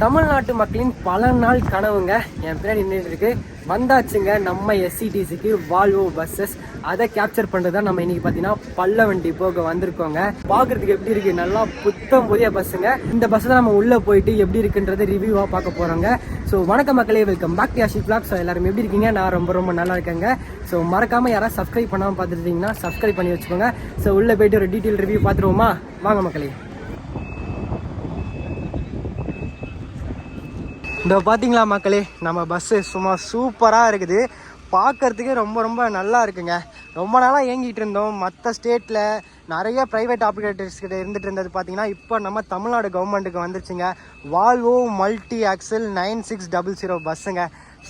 தமிழ்நாட்டு மக்களின் பல நாள் கனவுங்க என் பின்னாடி நின்றுட்டு இருக்கு. வந்தாச்சுங்க நம்ம எஸ்சிடிசிக்கு வால்வோ பஸ்ஸஸ். அதை கேப்சர் பண்ணுறது தான் நம்ம இன்னைக்கு பார்த்தீங்கன்னா பல்லவண்டி போக வந்திருக்கோங்க. பார்க்குறதுக்கு எப்படி இருக்கு, நல்லா புத்தம் புதிய பஸ்ஸுங்க. இந்த பஸ் தான் நம்ம உள்ளே போயிட்டு எப்படி இருக்குன்றது ரிவ்யூவாக பார்க்க போகிறோங்க. ஸோ வணக்க மக்களே, welcome back to Yashi vlogs. So எல்லாரும் எப்படி இருக்கீங்க? நான் ரொம்ப நல்லா இருக்கேங்க. ஸோ மறக்காமல் யாராவது சப்ஸ்கிரைப் பண்ணாமல் பார்த்துருந்தீங்கன்னா சப்ஸ்கிரைப் பண்ணி வச்சுக்கோங்க. ஸோ உள்ளே போயிட்டு ஒரு டீட்டெயில் ரிவ்யூ பார்த்துருவோமா? வாங்க மக்களே. இந்த பார்த்தீங்களா மக்களே, நம்ம பஸ்ஸு சும்மா சூப்பராக இருக்குது. பார்க்குறதுக்கே ரொம்ப நல்லா இருக்குங்க. ரொம்ப நாளாக இயங்கிட்டு இருந்தோம். மற்ற ஸ்டேட்டில் நிறைய ப்ரைவேட் ஆப்ரேட்டர்ஸ் கிட்ட இருந்துட்டு இருந்தது பார்த்தீங்கன்னா இப்போ நம்ம தமிழ்நாடு கவர்மெண்ட்டுக்கு வந்துருச்சுங்க. Volvo multi axle 9600 பஸ்ஸுங்க.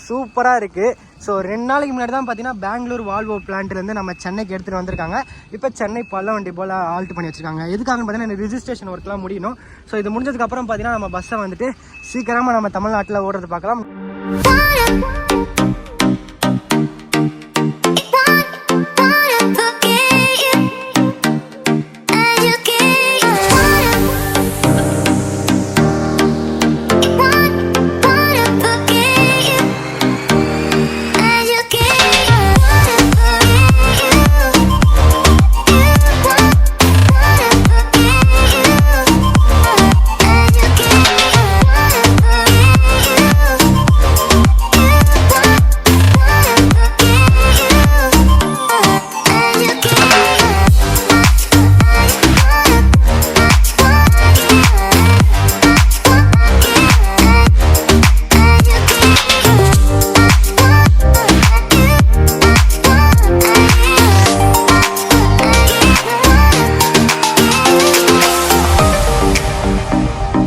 சூப்பராக இருக்குது. ஸோ 2 நாளைக்கு முன்னாடி தான் பார்த்தீங்கன்னா பெங்களூர் வால்வோ பிளான்ட்லேருந்து நம்ம சென்னைக்கு எடுத்துகிட்டு வந்திருக்காங்க. இப்போ சென்னை பல்லவண்டி போல் ஆல்ட் பண்ணி வச்சுருக்காங்க. எதுக்காகன்னு பார்த்தீங்கன்னா எனக்கு ரிஜிஸ்ட்ரேஷன் ஒர்க்லாம் முடியணும். ஸோ இது முடிஞ்சதுக்கப்புறம் பார்த்தீங்கன்னா நம்ம பஸ்ஸை வந்துட்டு சீக்கிரமாக நம்ம தமிழ்நாட்டில் ஓடுறது பார்க்கலாம்.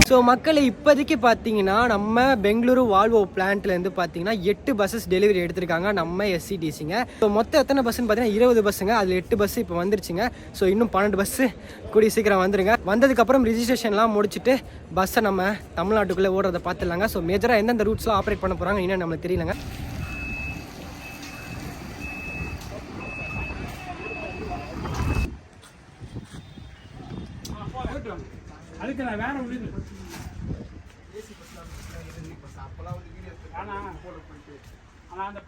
ஸோ மக்களை இப்போதைக்கு பார்த்தீங்கன்னா நம்ம பெங்களூரு வால்வோ பிளான்ட்லேருந்து பார்த்தீங்கன்னா 8 பஸ்ஸஸ் டெலிவரி எடுத்திருக்காங்க நம்ம எஸ்சிடிசிங்க. ஸோ மொத்தம் எத்தனை பஸ்ஸுன்னு பார்த்தீங்கன்னா 20 பஸ்ஸுங்க. அதில் 8 பஸ்ஸு இப்போ வந்துருச்சுங்க. ஸோ இன்னும் 12 பஸ்ஸு கூடிய சீக்கிரம் வந்துருங்க. வந்ததுக்கப்புறம் ரிஜிஸ்ட்ரேஷன்லாம் முடிச்சுட்டு பஸ்ஸை நம்ம தமிழ்நாட்டுக்குள்ளே ஓடுறதை பார்த்துடலாங்க. ஸோ மேஜராக எந்தெந்த ரூட்ஸ்லாம் ஆப்ரேட் பண்ண போகிறாங்க இன்னும் நம்மளுக்கு தெரியலங்க. அதுக்கு நான் வேற ஒரு அந்த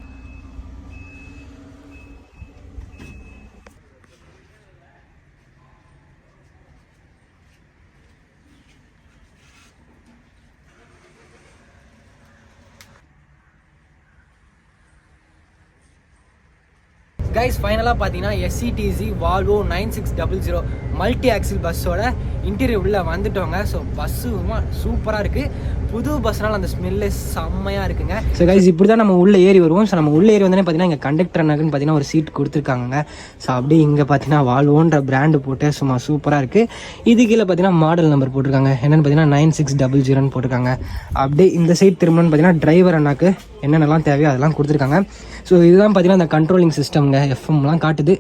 கைஸ் ஃபைனலாக பார்த்தீங்கன்னா எஸ்சிடிசி வால்வோ 9600 மல்டி ஆக்சில் பஸ்ஸோட இன்டீரியர் உள்ளே வந்துட்டோங்க. ஸோ பஸ்ஸு சூப்பராக இருக்குது. புது பஸ்னால் அந்த ஸ்மெல்லு செம்மையாக இருக்குங்க. ஸோ கைஸ் இப்படி தான் நம்ம உள்ளே ஏறி வருவோம். ஸோ நம்ம உள்ளே ஏறி வந்தோடனே பார்த்தீங்கன்னா இங்கே கண்டக்டர் அண்ணாக்குன்னு பார்த்தீங்கன்னா ஒரு சீட் கொடுத்துருக்காங்க. ஸோ அப்படியே இங்கே பார்த்தீங்கன்னா வால்வோன்ற பிராண்டு போட்டு சும்மா சூப்பராக இருக்குது. இது கீழே பார்த்தீங்கன்னா மாடல் நம்பர் போட்டிருக்காங்க. என்னென்னு பார்த்தீங்கன்னா 9600 போட்டிருக்காங்க. அப்படியே இந்த சைட் திரும்பணும்னு பார்த்தீங்கன்னா டிரைவர் அண்ணாக்கு என்னென்னலாம் தேவையோ அதெல்லாம் கொடுத்துருக்காங்க. ஸோ இதுதான் பார்த்தீங்கன்னா அந்த கண்ட்ரோலிங் சிஸ்டம்ங்க, எஃப்எம்லாம் காட்டுது.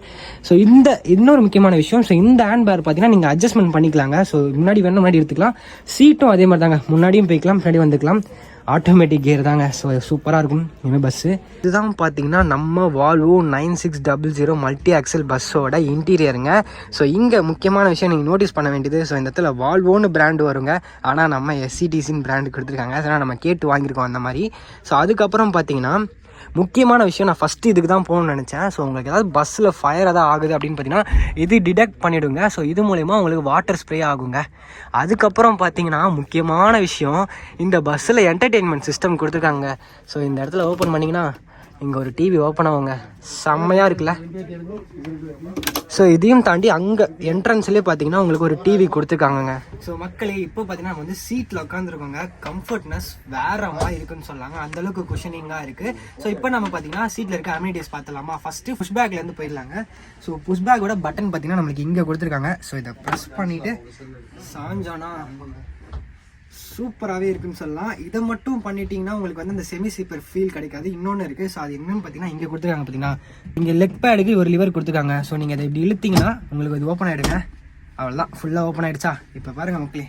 ஸோ இந்த இன்னொரு முக்கியமான விஷயம், ஸோ இந்த ஹேண்ட் பேர் பார்த்தீங்கன்னா நீங்கள் அட்ஜஸ்ட்மெண்ட் பண்ணிக்கலாங்க. ஸோ முன்னாடி வேணும் முன்னாடி எடுத்துக்கலாம். சீட்டும் அதே மாதிரி தாங்க, முன்னாடியும் போய்க்கலாம் முன்னாடி வந்துக்கலாம். ஆட்டோமேட்டிக் கியர் தாங்க. ஸோ சூப்பராக இருக்கும் இனிமேல் பஸ்ஸு. இதுதான் பார்த்தீங்கன்னா நம்ம வால்வோ 9600 மல்டி ஆக்சல் பஸ்ஸோட இன்டீரியருங்க. ஸோ இங்கே முக்கியமான விஷயம் நீங்கள் நோட்டீஸ் பண்ண வேண்டியது, ஸோ இந்த இடத்துல வால்வோன்னு பிராண்டு வருங்க. ஆனால் நம்ம எஸ்சிடிசின்னு பிராண்டு கொடுத்துருக்காங்க. அதனால் நம்ம கேட்டு வாங்கியிருக்கோம் அந்த மாதிரி. ஸோ அதுக்கப்புறம் பார்த்தீங்கன்னா முக்கியமான விஷயம், நான் ஃபஸ்ட்டு இதுக்கு தான் போகணும்னு நினச்சேன். ஸோ உங்களுக்கு ஏதாவது பஸ்ஸில் ஃபயர் எதாவது ஆகுது அப்படின்னு பார்த்தீங்கன்னா இது டிடெக்ட் பண்ணிவிடுங்க. ஸோ இது மூலயமா உங்களுக்கு வாட்டர் ஸ்ப்ரே ஆகுங்க. அதுக்கப்புறம் பார்த்தீங்கன்னா முக்கியமான விஷயம், இந்த பஸ்ஸில் என்டர்டெயின்மெண்ட் சிஸ்டம் கொடுத்துருக்காங்க. ஸோ இந்த இடத்துல ஓப்பன் பண்ணிங்கன்னா இங்கே ஒரு டிவி ஓப்பன் ஆகுங்க. செம்மையாக இருக்குல்ல. ஸோ இதையும் தாண்டி அங்கே என்ட்ரன்ஸ்லேயே பார்த்தீங்கன்னா உங்களுக்கு ஒரு டிவி கொடுத்துருக்காங்கங்க. ஸோ மக்களே இப்போ பார்த்தீங்கன்னா நம்ம வந்து சீட்டில் உட்காந்துருக்கோங்க. கம்ஃபர்ட்னஸ் வேற மாதிரி இருக்குன்னு சொல்லாங்க. அந்தளவுக்கு குஷனிங்காக இருக்குது. ஸோ இப்போ நம்ம பார்த்தீங்கன்னா சீட்டில் இருக்க அம்யூனிட்டிஸ் பார்த்துலாமா? ஃபஸ்ட்டு புஷ் பேக்லேருந்து போயிடலாங்க. ஸோ புஷ் பேக்கோட பட்டன் பார்த்தீங்கன்னா நம்மளுக்கு இங்கே கொடுத்துருக்காங்க. ஸோ இதை ப்ரெஸ் பண்ணிவிட்டு சாஞ்சானா சூப்பராகவே இருக்குன்னு சொல்லலாம். இதை மட்டும் பண்ணிட்டீங்கன்னா உங்களுக்கு வந்து அந்த செமி ஸ்லீப்பர் ஃபீல் கிடைக்காது. இன்னொன்று இருக்குது. ஸோ அது என்னன்னு பார்த்தீங்கன்னா இங்கே கொடுத்துருக்காங்க. பார்த்தீங்கன்னா இங்கே லெக் பேடுக்கு ஒரு லிவர் கொடுத்துருக்காங்க. ஸோ நீங்கள் அதை இப்படி இழுத்தீங்கன்னா உங்களுக்கு அது ஓப்பன் ஆகிடுங்க. அவ்வளோதான், ஃபுல்லாக ஓப்பன் ஆகிடுச்சா? இப்போ பாருங்கள் மக்களே,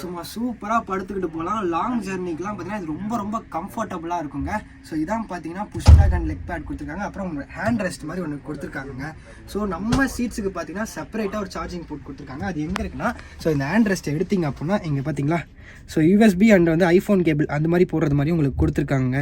சும்மா சூப்பராக படுத்துக்கிட்டு போகலாம். லாங் ஜர்னிக்கெலாம் பார்த்தீங்கன்னா இது ரொம்ப கம்ஃபர்டபுளாக இருக்குங்க. ஸோ இதான் பார்த்தீங்கன்னா push back and leg pad கொடுத்துருக்காங்க. அப்புறம் ஹேண்ட் ரெஸ்ட் மாதிரி ஒன்று கொடுத்துருக்காங்க. ஸோ நம்ம சீட்ஸுக்கு பார்த்தீங்கன்னா செப்பரேட்டாக ஒரு சார்ஜிங் போர்ட் கொடுத்துருக்காங்க. அது எங்கே இருக்குன்னா, ஸோ இந்த ஹேண்ட் ரெஸ்ட்டை எடுத்திங்க அப்படின்னா இங்கே பார்த்தீங்களா ஸோ யூஎஸ்பி அண்ட் வந்து ஐஃபோன் கேபிள் அந்த மாதிரி போடுறது மாதிரி உங்களுக்கு கொடுத்துருக்காங்க.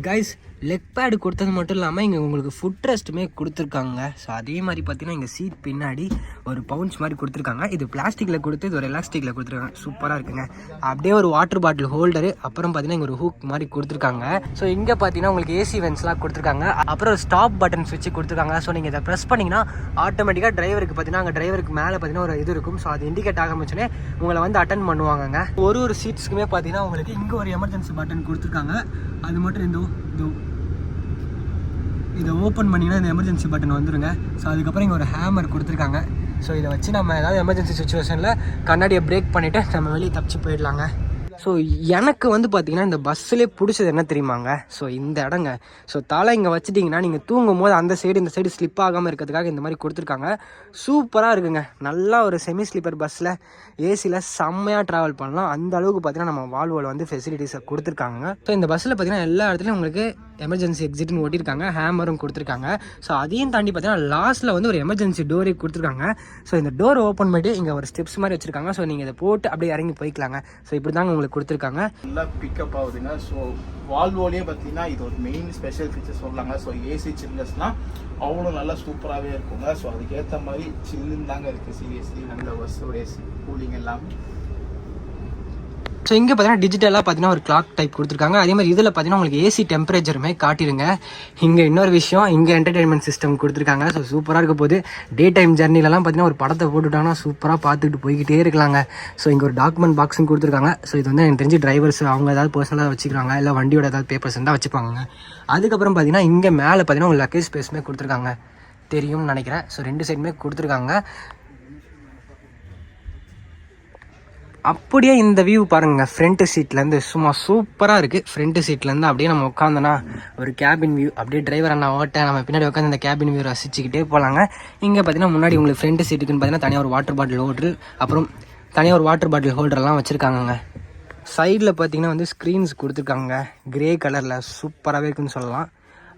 கைஸ் லெக் பேடு கொடுத்தது மட்டும் இல்லாமல் இங்கே உங்களுக்கு ஃபுட் ரெஸ்ட்டுமே கொடுத்துருக்காங்க. ஸோ அதே மாதிரி பார்த்தீங்கன்னா இங்கே சீட் பின்னாடி ஒரு பவுன்ஸ் மாதிரி கொடுத்துருக்காங்க. இது பிளாஸ்டிக்கில் கொடுத்து இது ஒரு எலாஸ்டிக்கில் கொடுத்துருக்காங்க. சூப்பராக இருக்குங்க. அப்படியே ஒரு வாட்டர் பாட்டில் ஹோல்டரு, அப்புறம் பார்த்தீங்கன்னா இங்கே ஒரு ஹூக் மாதிரி கொடுத்துருக்காங்க. ஸோ இங்கே பார்த்தீங்கன்னா உங்களுக்கு ஏசி வென்ஸ்லாம் கொடுத்துருக்காங்க. அப்புறம் ஒரு ஸ்டாப் பட்டன் ஸ்விட்ச் கொடுத்துருக்காங்க. ஸோ நீங்கள் இதை ப்ரெஸ் பண்ணிங்கன்னா ஆட்டோமேட்டிக்காக டிரைவருக்கு பார்த்தீங்கன்னா அங்கே டிரைவருக்கு மேலே பார்த்தீங்கன்னா ஒரு இது இருக்கும். ஸோ அது இண்டிகேட் ஆரம்பிச்சோன்னே உங்களை வந்து அட்டன் பண்ணுவாங்கங்க. ஒரு சீட்ஸ்க்குமே பார்த்தீங்கன்னா உங்களுக்கு இங்கே ஒரு எமர்ஜென்சி பட்டன் கொடுத்துருக்காங்க. அது மட்டும் இதை ஓப்பன் பண்ணிங்கன்னா இந்த எமர்ஜென்சி பட்டன் வந்துடுங்க. ஸோ அதுக்கப்புறம் இங்கே ஒரு ஹேமர் கொடுத்துருக்காங்க. ஸோ இதை வச்சு நம்ம ஏதாவது எமர்ஜென்சி சுச்சுவேஷனில் கண்ணாடியை பிரேக் பண்ணிவிட்டு நம்ம வெளியே தப்பிச்சு போயிடலாங்க. ஸோ எனக்கு வந்து பார்த்திங்கன்னா இந்த பஸ்ஸிலே பிடிச்சது என்ன தெரியுமாங்க? ஸோ இந்த இடங்க. ஸோ தலை இங்கே வச்சுட்டிங்கன்னா நீங்கள் தூங்கும் போது அந்த சைடு இந்த சைடு ஸ்லிப் ஆகாமல் இருக்கிறதுக்காக இந்த மாதிரி கொடுத்துருக்காங்க. சூப்பராக இருக்குங்க. நல்லா ஒரு செமி ஸ்லீப்பர் பஸ்ஸில் ஏசியில் செம்மையாக ட்ராவல் பண்ணலாம். அந்த அளவுக்கு பார்த்திங்கன்னா நம்ம வால்வோவில் வந்து ஃபெசிலிட்டிஸை கொடுத்துருக்காங்க. ஸோ இந்த பஸ்ஸில் பார்த்திங்கன்னா எல்லா இடத்துலையும் உங்களுக்கு எமர்ஜென்சி எக்ஸிட்னு ஓட்டியிருக்காங்க. ஹேமரும் கொடுத்துருக்காங்க. ஸோ அதையும் தாண்டி பார்த்தீங்கன்னா லாஸ்ட்டில் வந்து ஒரு எமர்ஜென்சி டோரே கொடுத்துருக்காங்க. ஸோ இந்த டோர் ஓப்பன் பண்ணிட்டு இங்கே ஒரு ஸ்டெப்ஸ் மாதிரி வச்சுருக்காங்க. ஸோ நீங்கள் இதை போட்டு அப்படியே இறங்கி போய்க்கலாங்க. ஸோ இப்படி தாங்க உங்களுக்கு கொடுத்துருக்காங்க. நல்லா பிக்கப் ஆகுதுங்க. ஸோ வால்வோலேயே பார்த்தீங்கன்னா இது ஒரு மெயின் ஸ்பெஷல் ஃபீச்சர் சொல்லலாங்க. ஸோ ஏசி சில்னஸ்னால் அவ்வளோ நல்லா சூப்பராகவே இருக்குங்க. ஸோ அதுக்கேற்ற மாதிரி சில்லுன்னு தாங்க இருக்குது. சீரியஸ்லி நல்ல பஸ்ஸோட ஏசி கூலிங் எல்லாமே. ஸோ இங்கே பார்த்தீங்கன்னா டிஜிட்டலாக பார்த்தீங்கன்னா ஒரு கிளாக் டைப் கொடுத்துருக்காங்க. அதே மாதிரி இதில் பார்த்தீங்கன்னா உங்களுக்கு ஏசி டெம்பரேச்சருமே காட்டிடுங்க. இங்கே இன்னொரு விஷயம், இங்கே என்டர்டெயின்மெண்ட் சிஸ்டம் கொடுத்துருக்காங்க. ஸோ சூப்பராக இருக்க போது டே டைம் ஜர்னிலலாம் பார்த்தீங்கன்னா ஒரு படத்தை போட்டுவிட்டாங்கன்னா சூப்பராக பார்த்துக்கிட்டு போய்கிட்டே இருக்கலாங்க. ஸோ இங்கே ஒரு டாக்குமெண்ட் பாக்ஸும் கொடுத்துருக்காங்க. ஸோ இது வந்து எனக்கு தெரிஞ்சு டிரைவர்ஸ் அவங்க ஏதாவது பர்சனலாக வச்சுக்கிறாங்க, இல்லை வண்டியோட ஏதாவது பேப்பர்ஸ் இருந்தால் வச்சுப்பாங்க. அதுக்கப்புறம் பார்த்தீங்கன்னா இங்கே மேலே பார்த்தீங்கன்னா உங்களுக்கு லக்கேஜ் ஸ்பேஸுமே கொடுத்துருக்காங்க. தெரியும்னு நினைக்கிறேன். ஸோ 2 சைடுமே கொடுத்துருக்காங்க. அப்படியே இந்த வியூ பாருங்கள். ஃப்ரண்ட் சீட்லேருந்து சும்மா சூப்பராக இருக்குது. ஃப்ரண்ட் சீட்லேருந்து அப்படியே நம்ம உட்காந்தோன்னா ஒரு கேபின் வியூ, அப்படியே டிரைவர் அண்ணா ஓட்ட நம்ம பின்னாடி உட்காந்து இந்த கேபின் வியூ ரசிச்சுக்கிட்டே போகலாங்க. இங்கே பார்த்தீங்கன்னா முன்னாடி உங்களுக்கு ஃப்ரண்ட் சீட்டுக்குன்னு பார்த்தீங்கன்னா தனியாக ஒரு வாட்டர் பாட்டில் ஹோல்டர், அப்புறம் தனியாக ஒரு வாட்டர் பாட்டில் ஹோல்டர்லாம் வச்சுருக்காங்கங்க. சைடில் பார்த்தீங்கன்னா வந்து ஸ்க்ரீன்ஸ் கொடுத்துருக்காங்க. கிரே கலரில் சூப்பராகவே இருக்குன்னு சொல்லலாம்.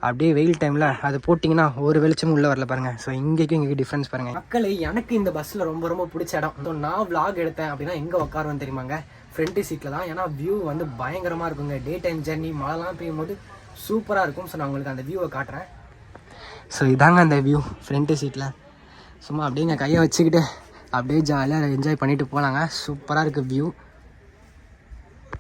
அப்படியே வெயில் டைமில் அது போட்டிங்கன்னா ஒரு வெளிச்சமும் உள்ளே வரல பாருங்கள். ஸோ இங்கேக்கும் இங்கே டிஃப்ரென்ஸ் பாருங்கள். மக்கள் எனக்கு இந்த பஸ்ஸில் ரொம்ப பிடிச்ச இடம். ஸோ நான் விளாக் எடுத்தேன் அப்படின்னா எங்கே உட்காருவேன் தெரியுமாங்க? ஃப்ரண்ட் சீட்டில் தான். ஏன்னா வியூ வந்து பயங்கரமாக இருக்குங்க. டே டைம் ஜர்னி மழைலாம் பெய்யும் போது சூப்பராக இருக்கும். ஸோ நான் உங்களுக்கு அந்த வியூவை காட்டுறேன். ஸோ இதாங்க அந்த வியூ ஃப்ரண்ட் சீட்டில். சும்மா அப்படியே இங்கே கையை வச்சுக்கிட்டு அப்படியே ஜாலியாக என்ஜாய் பண்ணிவிட்டு போகலாங்க. சூப்பராக இருக்குது வியூ.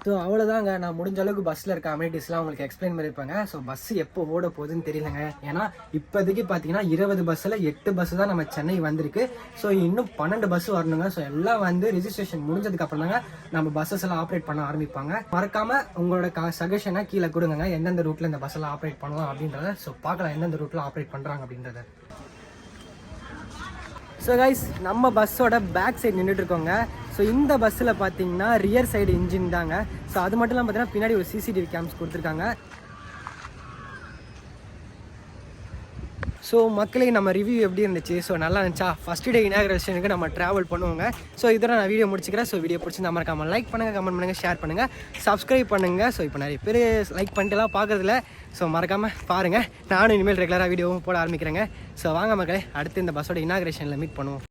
ஸோ அவ்வளோதாங்க. நான் முடிஞ்ச அளவுக்கு பஸ்ஸில் இருக்க அமெனிட்டிஸ்லாம் உங்களுக்கு எக்ஸ்பிளைன் பண்ணியிருப்பாங்க. ஸோ பஸ்ஸு எப்போ ஓட போகுதுன்னு தெரியலங்க. ஏன்னா இப்போதைக்கு பார்த்தீங்கன்னா 20 பஸ்ஸில் 8 பஸ்ஸு தான் நம்ம சென்னை வந்திருக்கு. ஸோ இன்னும் 12 பஸ்ஸு வரணுங்க. ஸோ எல்லாம் வந்து ரிஜிஸ்ட்ரேஷன் முடிஞ்சதுக்கப்புறம் தாங்க நம்ம பஸ்ஸஸ் எல்லாம் ஆப்ரேட் பண்ண ஆரம்பிப்பாங்க. மறக்காமல் உங்களோட சஜஷனை கீழே கொடுங்க. எந்தெந்த ரூட்டில் இந்த பஸ்ஸெல்லாம் ஆப்ரேட் பண்ணலாம் அப்படின்றத. ஸோ பார்க்கலாம் எந்தெந்த ரூட்டில் ஆப்ரேட் பண்ணுறாங்க அப்படின்றத. ஸோ கைஸ் நம்ம பஸ்ஸோட பேக் சைடு நின்றுட்டு இருக்கோங்க. ஸோ இந்த பஸ்ஸில் பார்த்தீங்கன்னா ரியர் சைடு இன்ஜின் தாங்க. ஸோ அது மட்டும் இல்லாமல் பார்த்தீங்கன்னா பின்னாடி ஒரு சிசிடிவி கேம்ஸ் கொடுத்துருக்காங்க. ஸோ மக்களே நம்ம ரிவ்யூ எப்படி இருந்துச்சு? ஸோ நல்லா இருந்துச்சா? ஃபஸ்ட் டே இனாகிரேஷனுக்கு நம்ம ட்ராவல் பண்ணுவோங்க. ஸோ இதோட நான் வீடியோ முடிச்சுக்கிறேன். ஸோ வீடியோ பிடிச்சிருந்தா மறக்காமல் லைக் பண்ணுங்கள், கமெண்ட் பண்ணுங்கள், ஷேர் பண்ணுங்கள், சப்ஸ்கிரைப் பண்ணுங்கள். ஸோ இப்போ நிறைய பேர் லைக் பண்ணிட்டுலாம் பார்க்குறதில்ல. ஸோ மறக்காமல் பாருங்கள். நானும் இனிமேல் ரெகுலராக வீடியோவும் போட ஆரம்பிக்கிறேங்க. ஸோ வாங்க மக்களே, அடுத்து இந்த பஸ்ஸோட இனாகிரேஷனில் மீட் பண்ணுவோம்.